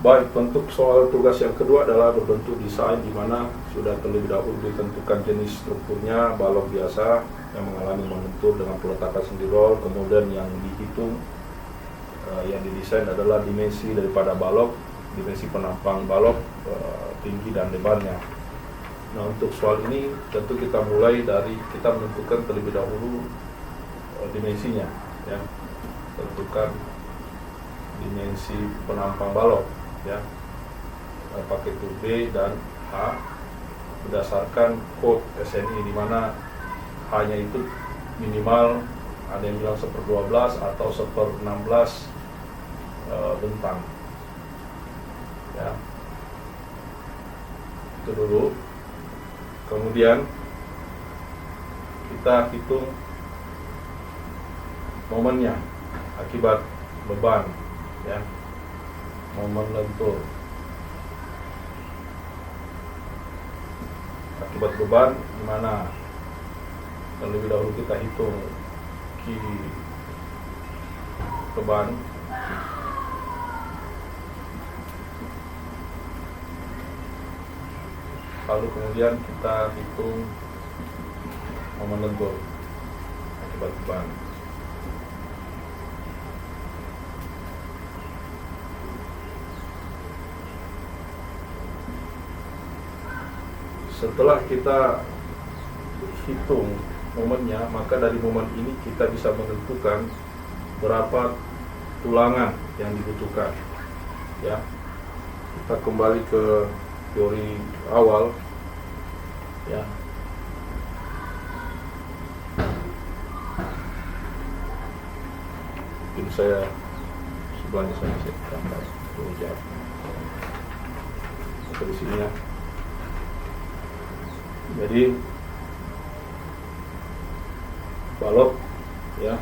Baik, untuk soal tugas yang kedua adalah berbentuk desain, di mana sudah terlebih dahulu ditentukan jenis strukturnya, balok biasa yang mengalami mengentur dengan peletakan sendi roll. Kemudian yang dihitung, yang didesain adalah dimensi daripada balok, dimensi penampang balok, tinggi dan lebarnya. Nah, untuk soal ini tentu kita mulai dari kita menentukan terlebih dahulu dimensinya, ya. Tentukan dimensi penampang balok, ya, pakai tur B dan H berdasarkan kode SNI, di mana H-nya itu minimal ada yang bilang 1/12 atau 1/16 bentang, ya. Itu dulu. Kemudian kita hitung momennya akibat beban, ya, momen lentur akibat beban, di mana terlebih dahulu kita hitung Q beban, lalu kemudian kita hitung momen lentur akibat beban. Setelah kita hitung momennya, maka dari momen ini kita bisa menentukan berapa tulangan yang dibutuhkan, ya. Kita kembali ke teori awal, ya. Mungkin saya sebelahnya saya tambah dulu jauh di sini, ya. Jadi balok, ya,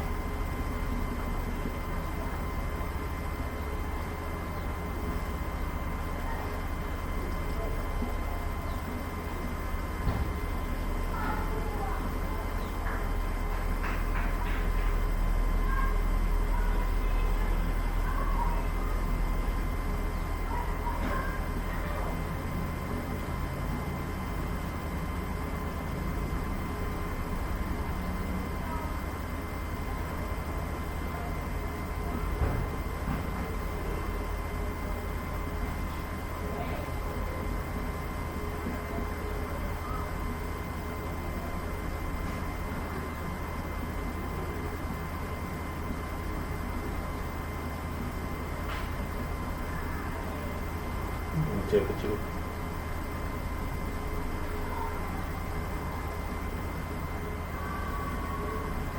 kecil.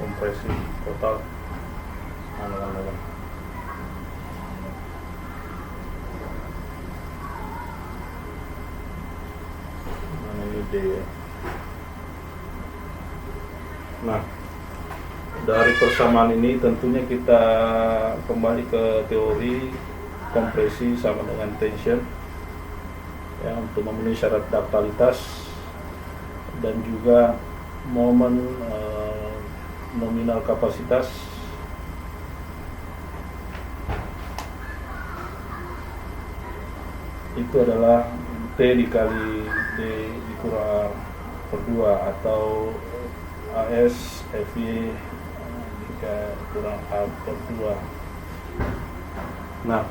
Kompresi total alang-alang. Mana ini D, ya. Nah, dari persamaan ini tentunya kita kembali ke teori kompresi sama dengan tension, ya, untuk memenuhi syarat daktalitas dan juga momen nominal kapasitas itu adalah T dikali D dikurang per 2 atau AS FY kurang A per 2. Nah,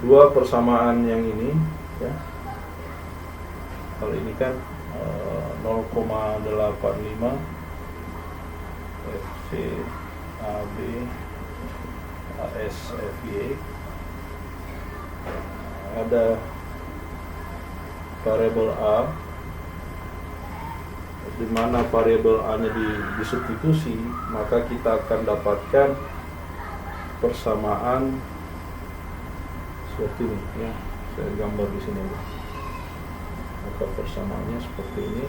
dua persamaan yang ini, ya, kalau ini kan 0,85 FC AB AS FY, ada variabel A, di mana variabel A-nya disubstitusi, maka kita akan dapatkan persamaan seperti ini, ya. Saya gambar di sini, maka persamaannya seperti ini.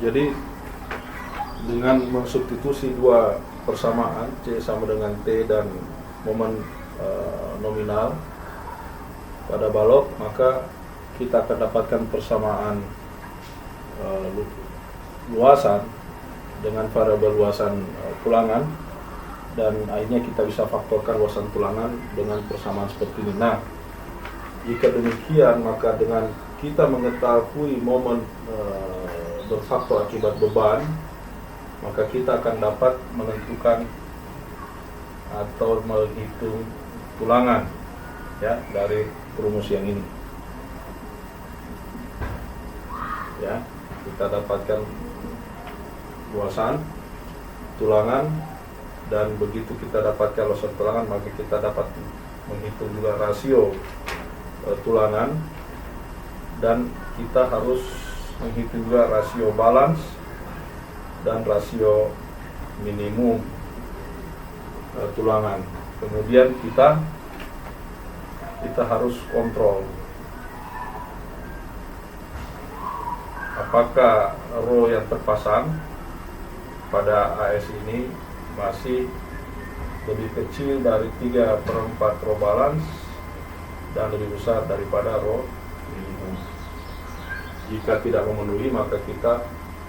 Jadi dengan mensubstitusi dua persamaan C sama dengan T dan momen nominal pada balok, maka kita akan dapatkan persamaan luasan dengan variabel luasan tulangan, dan akhirnya kita bisa faktorkan luasan tulangan dengan persamaan seperti ini. Nah, jika demikian, maka dengan kita mengetahui momen berfaktor akibat beban, maka kita akan dapat menentukan atau menghitung tulangan ya dari rumus yang ini. Ya, kita dapatkan luasan tulangan, dan begitu kita dapatkan luasan tulangan, maka kita dapat menghitung juga rasio tulangan, dan kita harus menghitung juga rasio balance dan rasio minimum tulangan. Kemudian kita harus kontrol apakah row yang terpasang pada AS ini masih lebih kecil dari 3/4 row balance dan lebih besar daripada row minimum. Jika tidak memenuhi, maka kita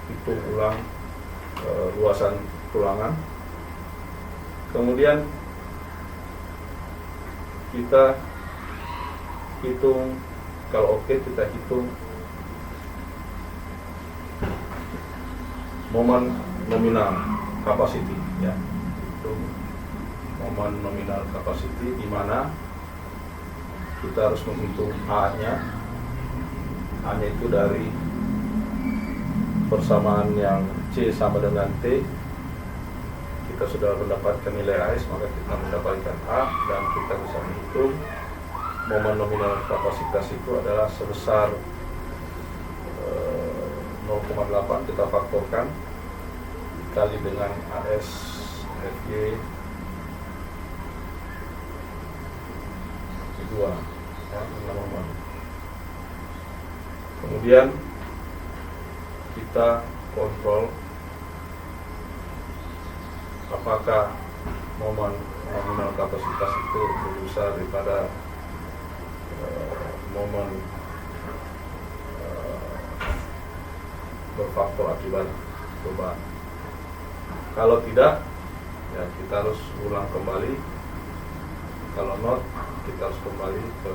hitung ulang luasan tulangan. Kemudian kita hitung, kalau oke, kita hitung momen nominal capacity ya. Hitung momen nominal capacity, di mana kita harus menghitung A-nya. A-nya itu dari persamaan yang C sama dengan T. Kita sudah mendapatkan nilai AS, maka kita mendapatkan A, dan kita bisa menghitung momen nominal kapasitas itu adalah sebesar 0,8, kita faktorkan dikali dengan AS FY 2 ya, kemudian kita kontrol apakah momen nominal kapasitas itu lebih besar daripada momen berfaktor akibat beban. Kalau tidak, ya kita harus ulang kembali. Kalau not, kita harus kembali ke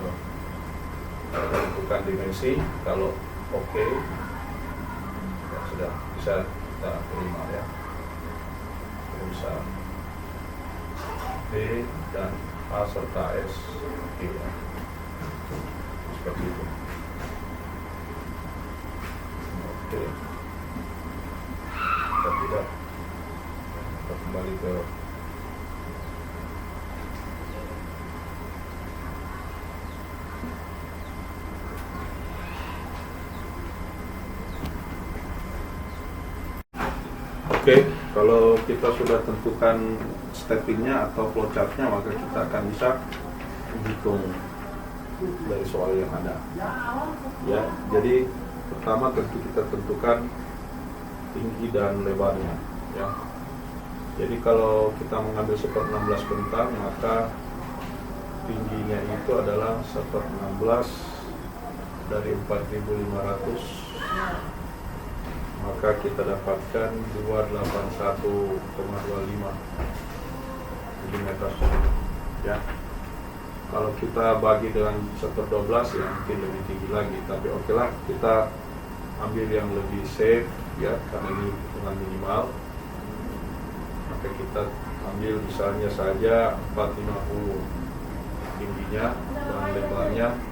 menentukan dimensi. Kalau oke, ya sudah bisa kita terima ya. Bisa D dan A serta S oke ya. Seperti itu. Oke. Kita tidak, kita kembali ke Oke, kalau kita sudah tentukan steppingnya atau flowchartnya, maka kita akan bisa menghitung dari soal yang ada. Ya, jadi pertama tentu kita tentukan tinggi dan lebarnya. Ya, jadi kalau kita mengambil 1/16 bentang, maka tingginya itu adalah 1/16 dari 4.500. Maka kita dapatkan 281,25 mm ya. Kalau kita bagi dengan 1/12 ya mungkin lebih tinggi lagi, tapi oke lah, kita ambil yang lebih safe ya, karena ini hitungan minimal. Maka kita ambil misalnya saja 450 tingginya dan lebarnya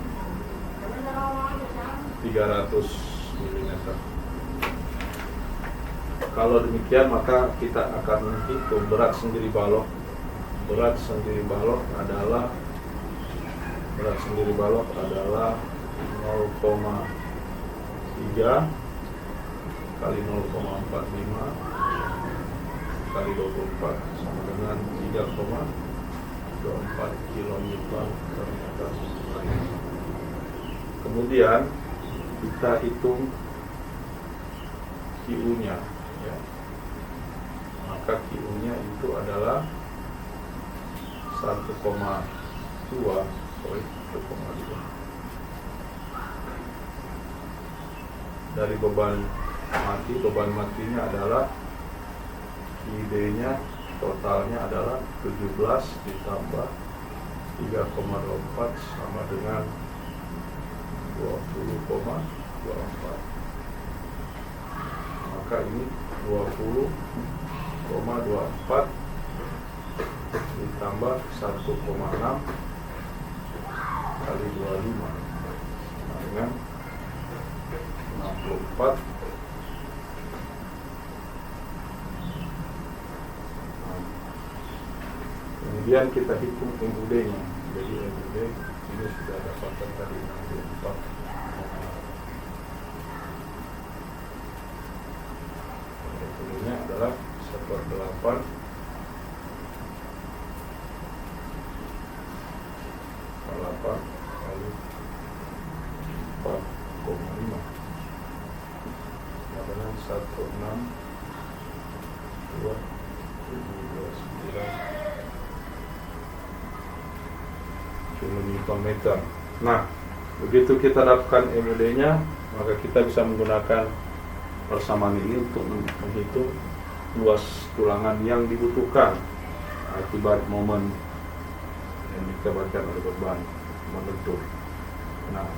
300 mm. Kalau demikian, maka kita akan menghitung berat sendiri balok. Berat sendiri balok adalah 0,3 kali 0,45 kali 24 sama dengan 3,24 km/meter. Kemudian kita hitung QU-nya ya. Maka QU-nya itu adalah 1,2 dari beban matinya adalah ID-nya totalnya adalah 17 ditambah 3,24 sama dengan 20,24. Maka ini 20,24 ditambah 1,6 kali 25 sama dengan 64. Kemudian kita hitung MUD-nya. Jadi MUD ini sudah dapatkan tadi 64. MUD-nya adalah 1/8 kali 4,5 dengan 162,9 km. Nah, begitu kita dapatkan MUD-nya, maka kita bisa menggunakan persamaan ini untuk menghitung luas tulangan yang dibutuhkan akibat momen yang dikabarkan oleh beban membentuk. Nah,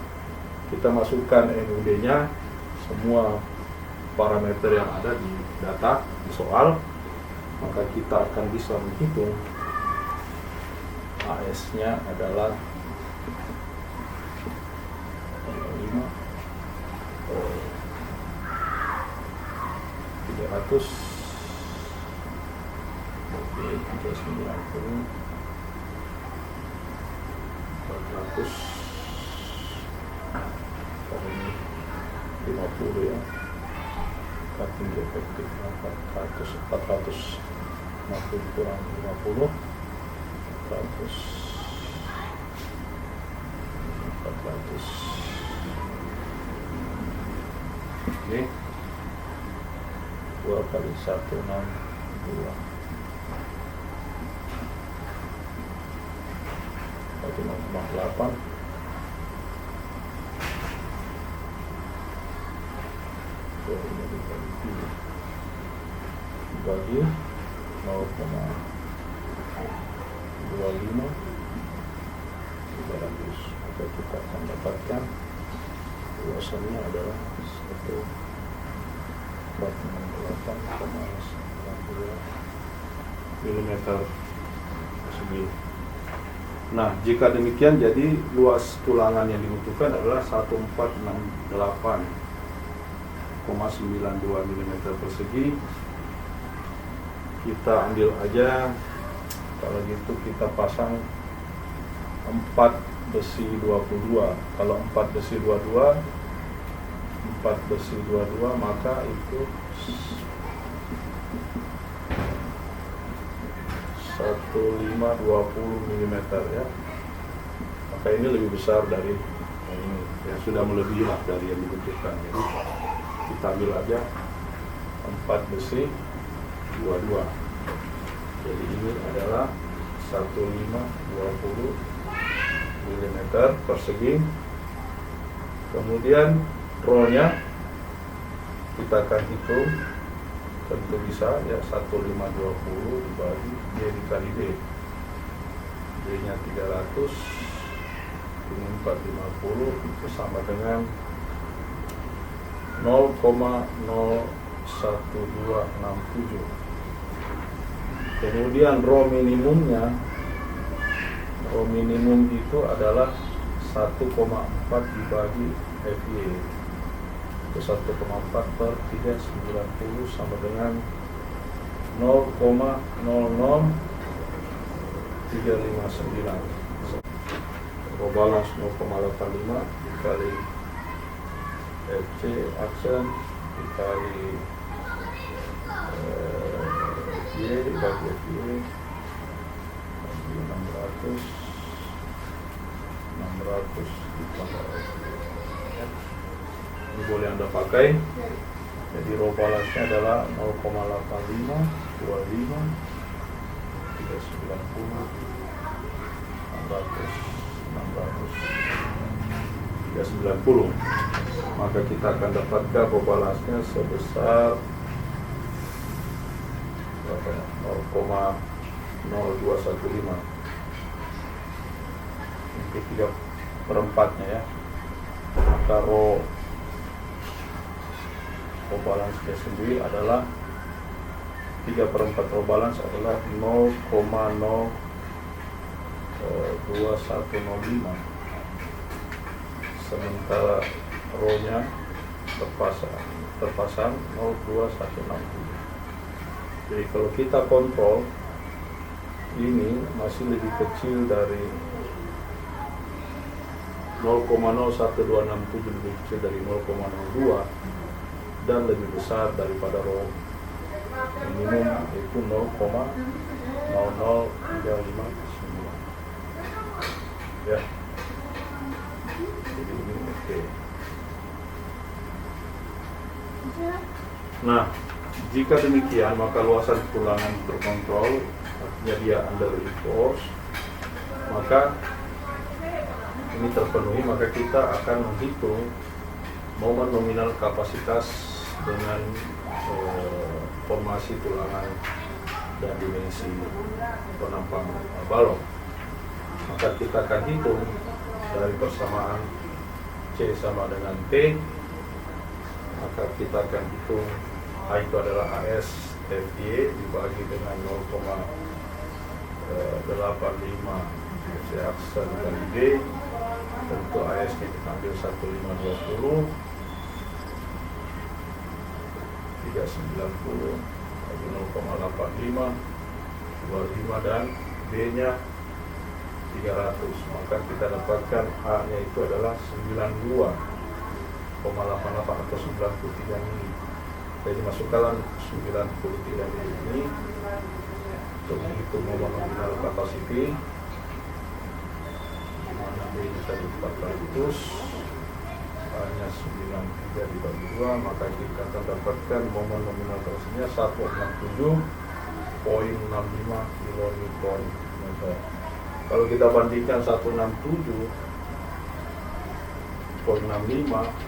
kita masukkan MUD-nya, semua parameter yang ada di data di soal, maka kita akan bisa menghitung AS-nya adalah 300 390 400 50 ya, cutting efektif 450 kurang 50 400 oke, 2 kali 162 1,8 dibagi 0,25 300, maka kita akan dapatkan luasannya adalah 148,92 mm persegi. Nah, jika demikian, jadi luas tulangan yang dibutuhkan adalah 1468,92 mm persegi. Kita ambil aja, kalau gitu kita pasang 4 besi 22. Kalau 4 besi 22 maka itu 1520 mm ya. Maka ini lebih besar dari ini, yang sudah melebihi lah dari yang dibutuhkan. Jadi kita ambil aja 4 besi 22. Jadi ini adalah 1520 mm persegi. Kemudian rollnya kita akan hitung, tentu bisa ya, 1520 dibagi D dikali D. D nya 300 ini 450 itu sama dengan 0,01267. Kemudian rho minimum itu adalah 1,4 dibagi FY, itu 1,4 per 390 sama dengan 0,00359. Rho balance 0,85 dikali FC aksen dikali Y dibagi FY 600 ditambah FY. Ini boleh Anda pakai Jadi raw balance-nya adalah 0,85, 25, 390, 600, 390. Maka kita akan dapatkan raw balance-nya sebesar 0,0215. Ini 3/4-nya ya. Maka raw balance-nya sendiri adalah 3/4 raw balance adalah 0,2105. Sementara row-nya terpasang 02160. Jadi kalau kita kontrol ini masih lebih kecil dari 0,01267, lebih kecil dari 0,02 dan lebih besar daripada row minimum yaitu 0,00359 ya. Jadi ini oke. Nah, jika demikian maka luasan tulangan terkontrol, artinya dia under enforce, maka ini terpenuhi, maka kita akan menghitung momen nominal kapasitas dengan formasi tulangan dan dimensi penampang balok. Maka kita akan hitung dari persamaan C sama dengan T, maka kita akan hitung A itu adalah AS FY dibagi dengan 0,85 C aksa dikali D. Tentu AS nya kita ambil 1520, 390 bagi 0,85, 25 dan B nya 300. Maka kita dapatkan A nya itu adalah 92,88 atau 93 mili. Jadi masukkan 93 mili ini untuk menghitung momen nominal capacity, mana B nya tadi 400, A nya 93 dibagi 2, maka kita akan dapatkan momen nominal capacity-nya 167,65 kilonewton meter. Kalau kita bandingkan 167,65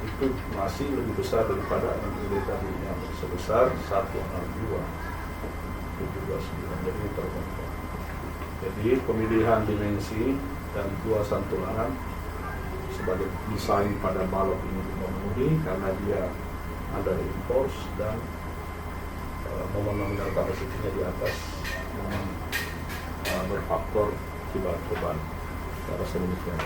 itu masih lebih besar daripada nilai tadi yang sebesar 162,729. Jadi terkontrol. Jadi pemilihan dimensi dan luasan tulangan sebagai desain pada balok ini memenuhi karena dia under enforce dan momen nominal kapasitinya di atas momen berfaktor akibat beban. Cara sedemikian.